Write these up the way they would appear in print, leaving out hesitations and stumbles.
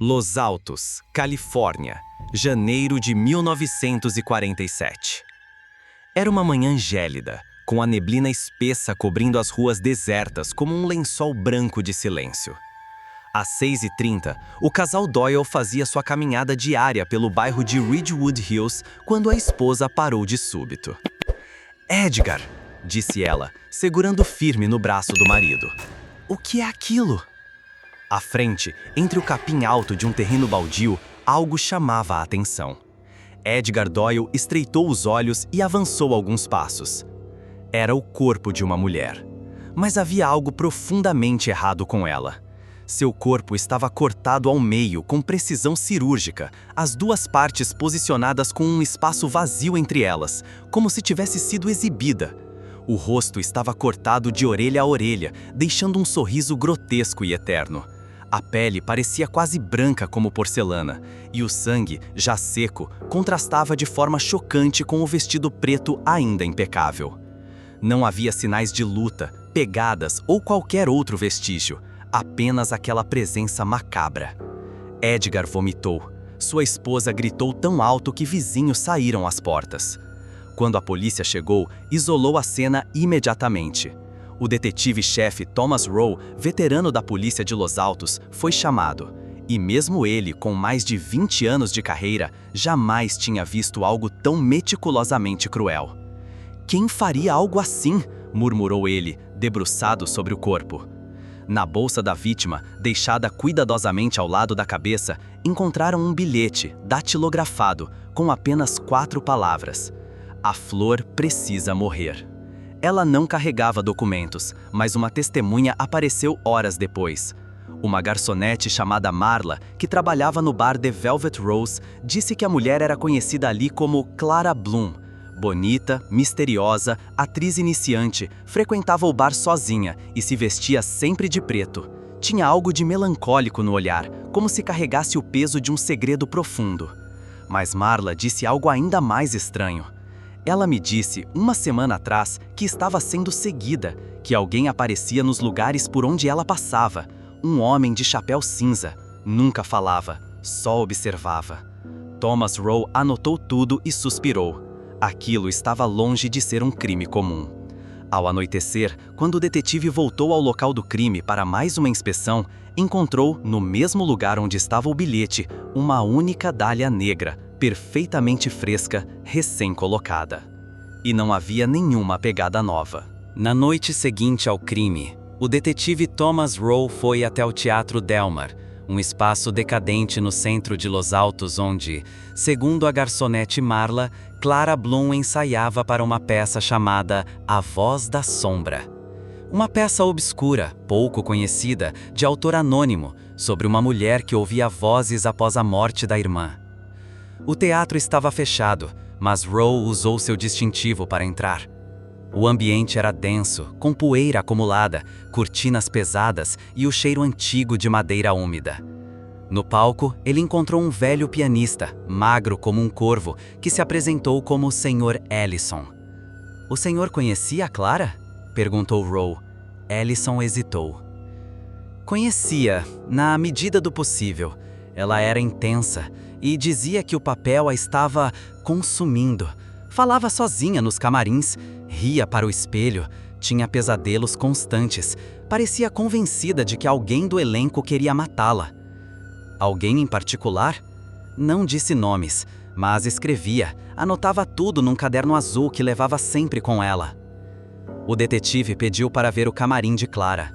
Los Altos, Califórnia, janeiro de 1947. Era uma manhã gélida, com a neblina espessa cobrindo as ruas desertas como um lençol branco de silêncio. Às 6h30, o casal Doyle fazia sua caminhada diária pelo bairro de Ridgewood Hills quando a esposa parou de súbito. "Edgar", disse ela, segurando firme no braço do marido. "O que é aquilo?" À frente, entre o capim alto de um terreno baldio, algo chamava a atenção. Edgar Doyle estreitou os olhos e avançou alguns passos. Era o corpo de uma mulher. Mas havia algo profundamente errado com ela. Seu corpo estava cortado ao meio com precisão cirúrgica, as duas partes posicionadas com um espaço vazio entre elas, como se tivesse sido exibida. O rosto estava cortado de orelha a orelha, deixando um sorriso grotesco e eterno. A pele parecia quase branca como porcelana, e o sangue, já seco, contrastava de forma chocante com o vestido preto ainda impecável. Não havia sinais de luta, pegadas ou qualquer outro vestígio, apenas aquela presença macabra. Edgar vomitou. Sua esposa gritou tão alto que vizinhos saíram às portas. Quando a polícia chegou, isolou a cena imediatamente. O detetive-chefe Thomas Rowe, veterano da polícia de Los Altos, foi chamado. E mesmo ele, com mais de 20 anos de carreira, jamais tinha visto algo tão meticulosamente cruel. "Quem faria algo assim?", murmurou ele, debruçado sobre o corpo. Na bolsa da vítima, deixada cuidadosamente ao lado da cabeça, encontraram um bilhete, datilografado, com apenas 4 palavras: "A flor precisa morrer". Ela não carregava documentos, mas uma testemunha apareceu horas depois. Uma garçonete chamada Marla, que trabalhava no bar The Velvet Rose, disse que a mulher era conhecida ali como Clara Bloom. Bonita, misteriosa, atriz iniciante, frequentava o bar sozinha e se vestia sempre de preto. Tinha algo de melancólico no olhar, como se carregasse o peso de um segredo profundo. Mas Marla disse algo ainda mais estranho. Ela me disse, uma semana atrás, que estava sendo seguida, que alguém aparecia nos lugares por onde ela passava. Um homem de chapéu cinza. Nunca falava, só observava. Thomas Rowe anotou tudo e suspirou. Aquilo estava longe de ser um crime comum. Ao anoitecer, quando o detetive voltou ao local do crime para mais uma inspeção, encontrou, no mesmo lugar onde estava o bilhete, uma única dália negra, perfeitamente fresca, recém-colocada. E não havia nenhuma pegada nova. Na noite seguinte ao crime, o detetive Thomas Rowe foi até o Teatro Delmar, um espaço decadente no centro de Los Altos onde, segundo a garçonete Marla, Clara Bloom ensaiava para uma peça chamada A Voz da Sombra. Uma peça obscura, pouco conhecida, de autor anônimo, sobre uma mulher que ouvia vozes após a morte da irmã. O teatro estava fechado, mas Rowe usou seu distintivo para entrar. O ambiente era denso, com poeira acumulada, cortinas pesadas e o cheiro antigo de madeira úmida. No palco, ele encontrou um velho pianista, magro como um corvo, que se apresentou como o Sr. Ellison. "O senhor conhecia a Clara?", perguntou Rowe. Ellison hesitou. "Conhecia, na medida do possível. Ela era intensa e dizia que o papel a estava consumindo. Falava sozinha nos camarins, ria para o espelho, tinha pesadelos constantes, parecia convencida de que alguém do elenco queria matá-la." "Alguém em particular?" Não disse nomes, mas escrevia, anotava tudo num caderno azul que levava sempre com ela. O detetive pediu para ver o camarim de Clara.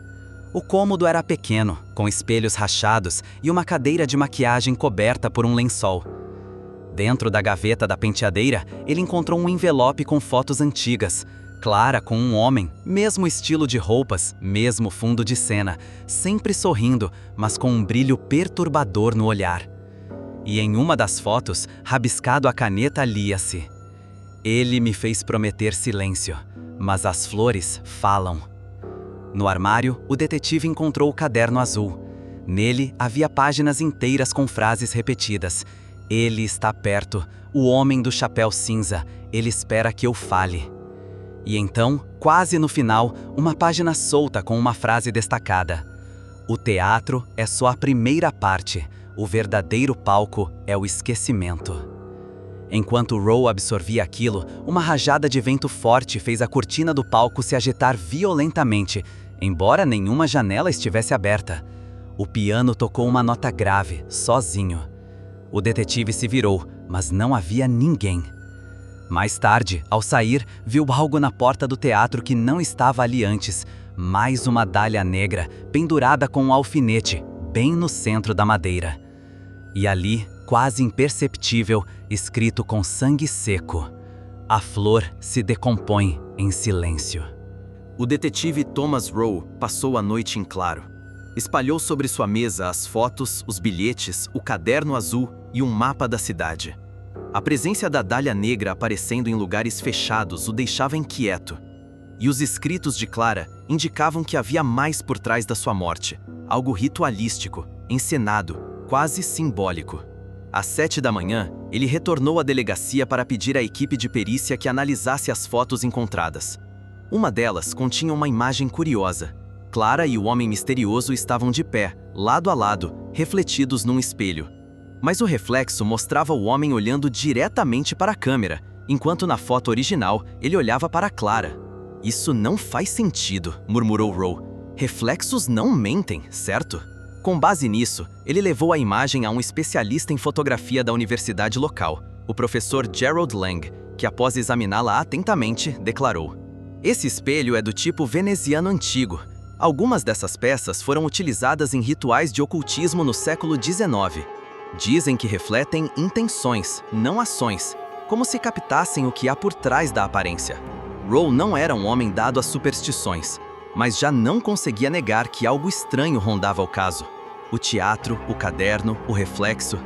O cômodo era pequeno, com espelhos rachados e uma cadeira de maquiagem coberta por um lençol. Dentro da gaveta da penteadeira, ele encontrou um envelope com fotos antigas. Clara com um homem, mesmo estilo de roupas, mesmo fundo de cena, sempre sorrindo, mas com um brilho perturbador no olhar. E em uma das fotos, rabiscado a caneta, lia-se: "Ele me fez prometer silêncio, mas as flores falam." No armário, o detetive encontrou o caderno azul. Nele havia páginas inteiras com frases repetidas. "Ele está perto, o homem do chapéu cinza, ele espera que eu fale." E então, quase no final, uma página solta com uma frase destacada: "O teatro é só a primeira parte, o verdadeiro palco é o esquecimento. Enquanto Roe absorvia aquilo, uma rajada de vento forte fez a cortina do palco se agitar violentamente, embora nenhuma janela estivesse aberta. O piano tocou uma nota grave, sozinho. O detetive se virou, mas não havia ninguém. Mais tarde, ao sair, viu algo na porta do teatro que não estava ali antes. Mais uma dália negra, pendurada com um alfinete, bem no centro da madeira. E ali, quase imperceptível, escrito com sangue seco: a flor se decompõe em silêncio. O detetive Thomas Roe passou a noite em claro. Espalhou sobre sua mesa as fotos, os bilhetes, o caderno azul e um mapa da cidade. A presença da dália negra aparecendo em lugares fechados o deixava inquieto. E os escritos de Clara indicavam que havia mais por trás da sua morte, algo ritualístico, encenado, quase simbólico. Às 7 da manhã, ele retornou à delegacia para pedir à equipe de perícia que analisasse as fotos encontradas. Uma delas continha uma imagem curiosa. Clara e o homem misterioso estavam de pé, lado a lado, refletidos num espelho. Mas o reflexo mostrava o homem olhando diretamente para a câmera, enquanto na foto original ele olhava para Clara. Isso não faz sentido, murmurou Roe. Reflexos não mentem, certo? Com base nisso, ele levou a imagem a um especialista em fotografia da universidade local, o professor Gerald Lang, que após examiná-la atentamente, declarou: esse espelho é do tipo veneziano antigo. Algumas dessas peças foram utilizadas em rituais de ocultismo no século XIX. Dizem que refletem intenções, não ações, como se captassem o que há por trás da aparência. Roe não era um homem dado a superstições, mas já não conseguia negar que algo estranho rondava o caso. O teatro, o caderno, o reflexo.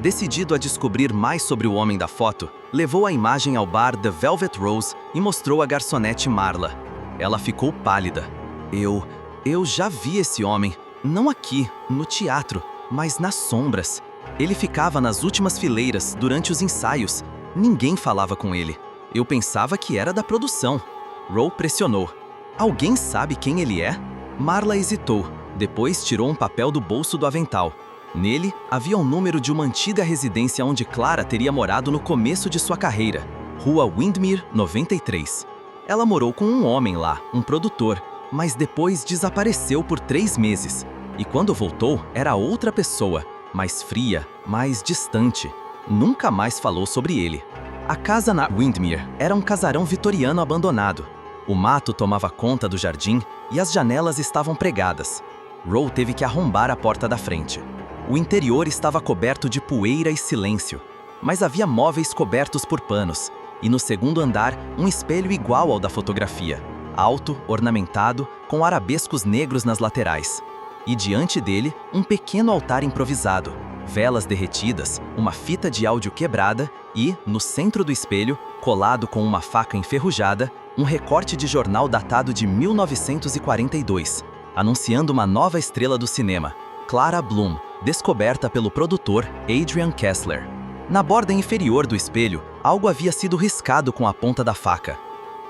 Decidido a descobrir mais sobre o homem da foto, levou a imagem ao bar The Velvet Rose e mostrou à garçonete Marla. Ela ficou pálida. Eu já vi esse homem, não aqui, no teatro, mas nas sombras. Ele ficava nas últimas fileiras durante os ensaios. Ninguém falava com ele. Eu pensava que era da produção. Roe pressionou. Alguém sabe quem ele é? Marla hesitou. Depois tirou um papel do bolso do avental. Nele, havia um número de uma antiga residência onde Clara teria morado no começo de sua carreira. Rua Windmere, 93. Ela morou com um homem lá, um produtor, mas depois desapareceu por 3 meses. E quando voltou, era outra pessoa, mais fria, mais distante. Nunca mais falou sobre ele. A casa na Windmere era um casarão vitoriano abandonado. O mato tomava conta do jardim e as janelas estavam pregadas. Roe teve que arrombar a porta da frente. O interior estava coberto de poeira e silêncio, mas havia móveis cobertos por panos, e no segundo andar um espelho igual ao da fotografia, alto, ornamentado, com arabescos negros nas laterais. E diante dele, um pequeno altar improvisado, velas derretidas, uma fita de áudio quebrada e, no centro do espelho, colado com uma faca enferrujada, um recorte de jornal datado de 1942, anunciando uma nova estrela do cinema, Clara Bloom, descoberta pelo produtor Adrian Kessler. Na borda inferior do espelho, algo havia sido riscado com a ponta da faca.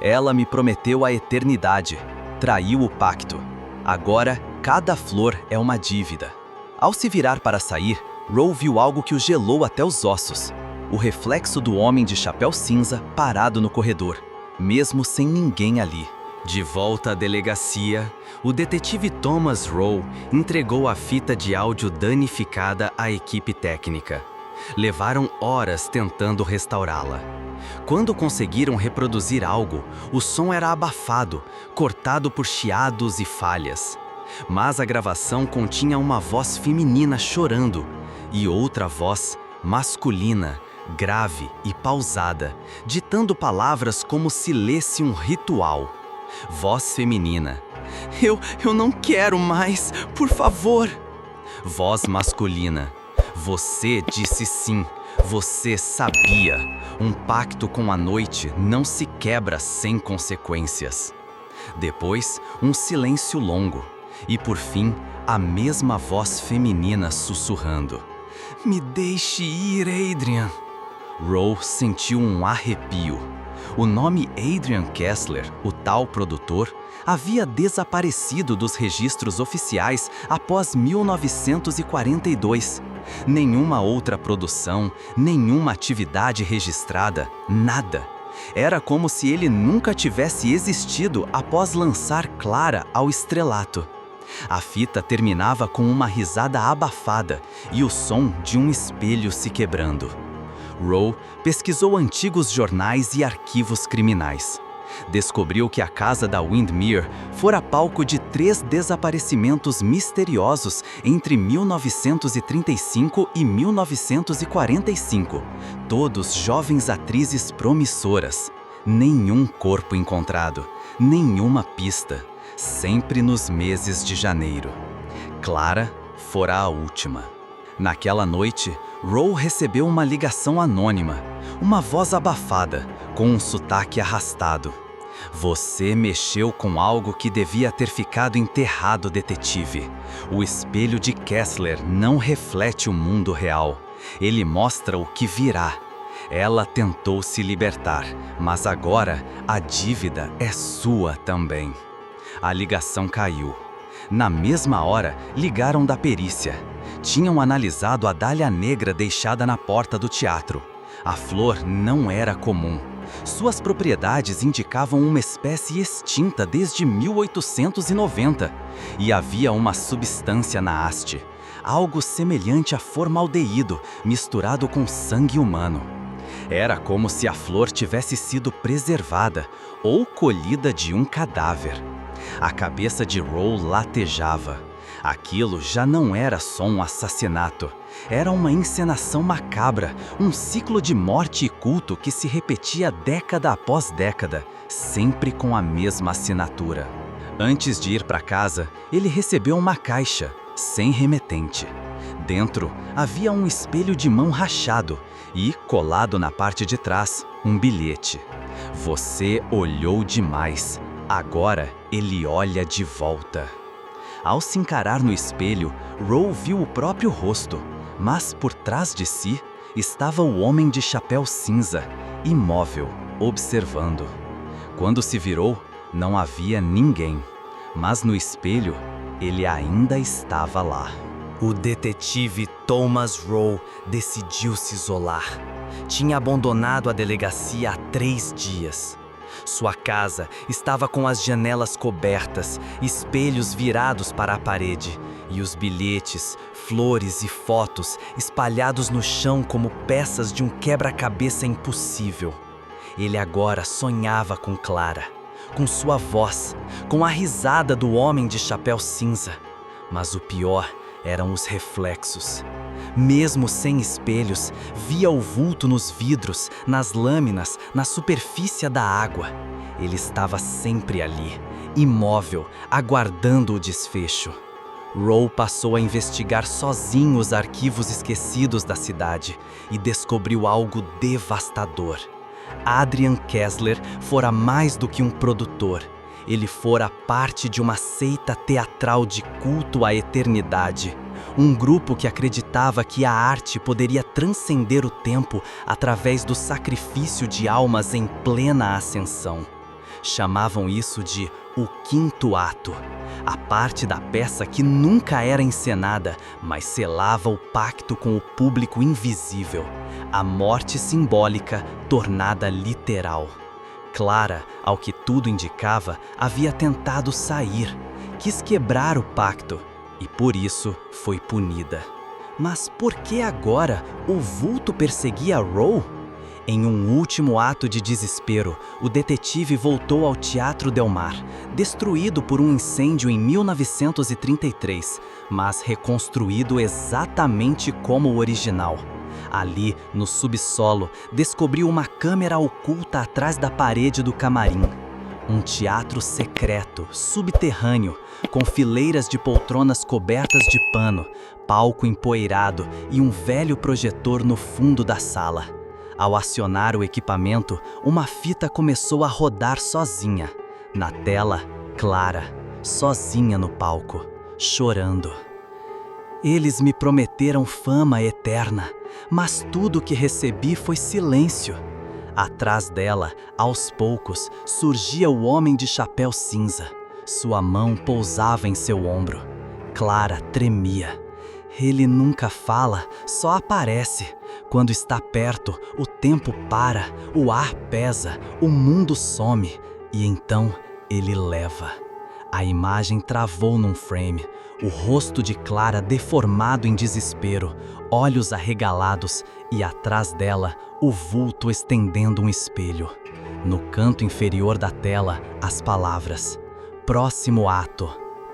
Ela me prometeu a eternidade, traiu o pacto. Agora, cada flor é uma dívida. Ao se virar para sair, Roe viu algo que o gelou até os ossos. O reflexo do homem de chapéu cinza parado no corredor, mesmo sem ninguém ali. De volta à delegacia, o detetive Thomas Roe entregou a fita de áudio danificada à equipe técnica. Levaram horas tentando restaurá-la. Quando conseguiram reproduzir algo, o som era abafado, cortado por chiados e falhas. Mas a gravação continha uma voz feminina chorando e outra voz masculina, grave e pausada, ditando palavras como se lesse um ritual. Voz feminina: Eu não quero mais, por favor. Voz masculina: você disse sim, você sabia. Um pacto com a noite não se quebra sem consequências. Depois, um silêncio longo. E por fim, a mesma voz feminina sussurrando: me deixe ir, Adrian. Roe sentiu um arrepio. O nome Adrian Kessler, o tal produtor, havia desaparecido dos registros oficiais após 1942. Nenhuma outra produção, nenhuma atividade registrada, nada. Era como se ele nunca tivesse existido após lançar Clara ao estrelato. A fita terminava com uma risada abafada e o som de um espelho se quebrando. Rowe pesquisou antigos jornais e arquivos criminais. Descobriu que a casa da Windermere fora palco de 3 desaparecimentos misteriosos entre 1935 e 1945, todos jovens atrizes promissoras. Nenhum corpo encontrado, nenhuma pista, sempre nos meses de janeiro. Clara fora a última. Naquela noite, Rowe recebeu uma ligação anônima, uma voz abafada, com um sotaque arrastado. Você mexeu com algo que devia ter ficado enterrado, detetive. O espelho de Kessler não reflete o mundo real. Ele mostra o que virá. Ela tentou se libertar, mas agora a dívida é sua também. A ligação caiu. Na mesma hora, ligaram da perícia. Tinham analisado a dália negra deixada na porta do teatro. A flor não era comum. Suas propriedades indicavam uma espécie extinta desde 1890. E havia uma substância na haste, algo semelhante a formaldeído misturado com sangue humano. Era como se a flor tivesse sido preservada ou colhida de um cadáver. A cabeça de Rowe latejava. Aquilo já não era só um assassinato. Era uma encenação macabra, um ciclo de morte e culto que se repetia década após década, sempre com a mesma assinatura. Antes de ir para casa, ele recebeu uma caixa, sem remetente. Dentro havia um espelho de mão rachado e, colado na parte de trás, um bilhete. Você olhou demais. Agora ele olha de volta. Ao se encarar no espelho, Rowe viu o próprio rosto, mas por trás de si estava o homem de chapéu cinza, imóvel, observando. Quando se virou, não havia ninguém, mas no espelho ele ainda estava lá. O detetive Thomas Rowe decidiu se isolar. Tinha abandonado a delegacia há 3 dias. Sua casa estava com as janelas cobertas, espelhos virados para a parede, e os bilhetes, flores e fotos espalhados no chão como peças de um quebra-cabeça impossível. Ele agora sonhava com Clara, com sua voz, com a risada do homem de chapéu cinza. Mas o pior eram os reflexos. Mesmo sem espelhos, via o vulto nos vidros, nas lâminas, na superfície da água. Ele estava sempre ali, imóvel, aguardando o desfecho. Rowe passou a investigar sozinho os arquivos esquecidos da cidade e descobriu algo devastador. Adrian Kessler fora mais do que um produtor. Ele fora parte de uma seita teatral de culto à eternidade. Um grupo que acreditava que a arte poderia transcender o tempo através do sacrifício de almas em plena ascensão. Chamavam isso de o quinto ato, a parte da peça que nunca era encenada, mas selava o pacto com o público invisível, a morte simbólica tornada literal. Clara, ao que tudo indicava, havia tentado sair, quis quebrar o pacto e por isso foi punida. Mas por que agora o vulto perseguia Rowe? Em um último ato de desespero, o detetive voltou ao Teatro Del Mar, destruído por um incêndio em 1933, mas reconstruído exatamente como o original. Ali, no subsolo, descobriu uma câmera oculta atrás da parede do camarim. Um teatro secreto, subterrâneo, com fileiras de poltronas cobertas de pano, palco empoeirado e um velho projetor no fundo da sala. Ao acionar o equipamento, uma fita começou a rodar sozinha. Na tela, Clara, sozinha no palco, chorando. Eles me prometeram fama eterna, mas tudo o que recebi foi silêncio. Atrás dela, aos poucos, surgia o homem de chapéu cinza. Sua mão pousava em seu ombro. Clara tremia. Ele nunca fala, só aparece. Quando está perto, o tempo para, o ar pesa, o mundo some, e então ele leva. A imagem travou num frame, o rosto de Clara deformado em desespero, olhos arregalados e atrás dela, o vulto estendendo um espelho. No canto inferior da tela, as palavras: Próximo ato,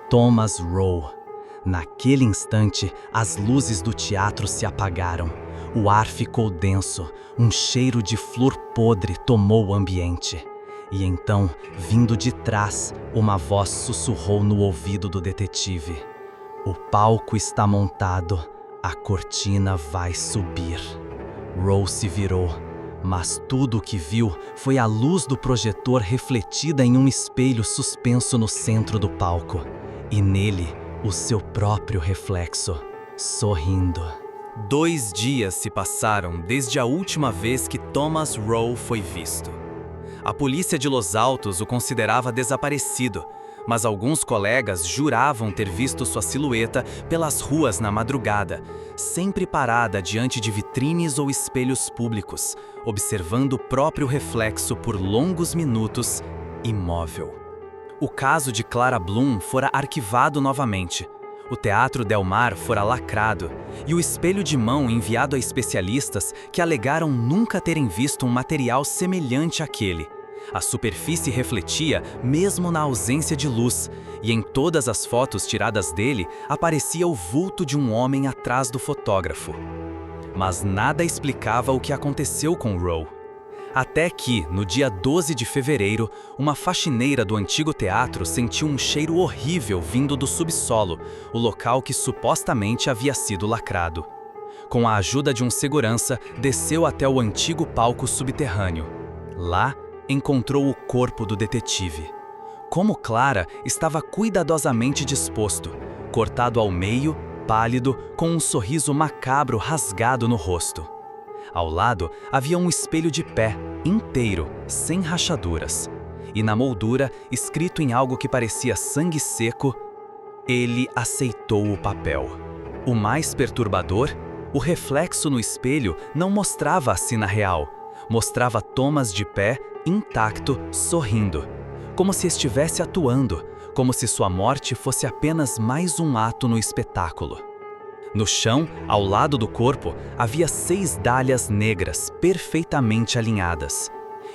Thomas Rowe. Naquele instante, as luzes do teatro se apagaram. O ar ficou denso, um cheiro de flor podre tomou o ambiente. E então, vindo de trás, uma voz sussurrou no ouvido do detetive: O palco está montado, a cortina vai subir. Rowe se virou, mas tudo o que viu foi a luz do projetor refletida em um espelho suspenso no centro do palco. E nele, o seu próprio reflexo, sorrindo. 2 dias se passaram desde a última vez que Thomas Rowe foi visto. A polícia de Los Altos o considerava desaparecido, mas alguns colegas juravam ter visto sua silhueta pelas ruas na madrugada, sempre parada diante de vitrines ou espelhos públicos, observando o próprio reflexo por longos minutos, imóvel. O caso de Clara Bloom fora arquivado novamente. O Teatro Del Mar fora lacrado, e o espelho de mão enviado a especialistas que alegaram nunca terem visto um material semelhante àquele. A superfície refletia mesmo na ausência de luz, e em todas as fotos tiradas dele aparecia o vulto de um homem atrás do fotógrafo. Mas nada explicava o que aconteceu com Rowe. Até que, no dia 12 de fevereiro, uma faxineira do antigo teatro sentiu um cheiro horrível vindo do subsolo, o local que supostamente havia sido lacrado. Com a ajuda de um segurança, desceu até o antigo palco subterrâneo. Lá, encontrou o corpo do detetive. Como Clara, estava cuidadosamente disposto, cortado ao meio, pálido, com um sorriso macabro rasgado no rosto. Ao lado, havia um espelho de pé, inteiro, sem rachaduras. E na moldura, escrito em algo que parecia sangue seco, ele aceitou o papel. O mais perturbador, o reflexo no espelho não mostrava a cena real. Mostrava Thomas de pé, intacto, sorrindo. Como se estivesse atuando, como se sua morte fosse apenas mais um ato no espetáculo. No chão, ao lado do corpo, havia 6 dálias negras perfeitamente alinhadas.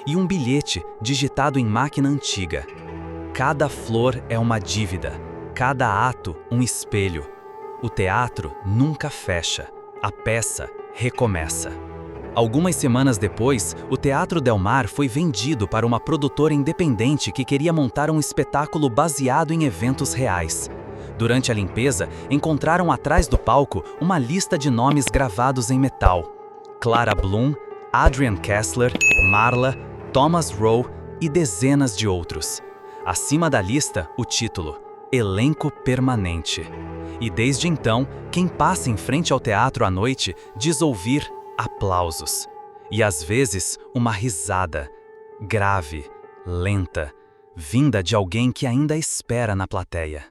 E um bilhete digitado em máquina antiga. Cada flor é uma dívida, cada ato um espelho. O teatro nunca fecha, a peça recomeça. Algumas semanas depois, o Teatro Del Mar foi vendido para uma produtora independente que queria montar um espetáculo baseado em eventos reais. Durante a limpeza, encontraram atrás do palco uma lista de nomes gravados em metal: Clara Bloom, Adrian Kessler, Marla, Thomas Rowe e dezenas de outros. Acima da lista, o título: Elenco Permanente. E desde então, quem passa em frente ao teatro à noite diz ouvir aplausos. E às vezes, uma risada, grave, lenta, vinda de alguém que ainda espera na plateia.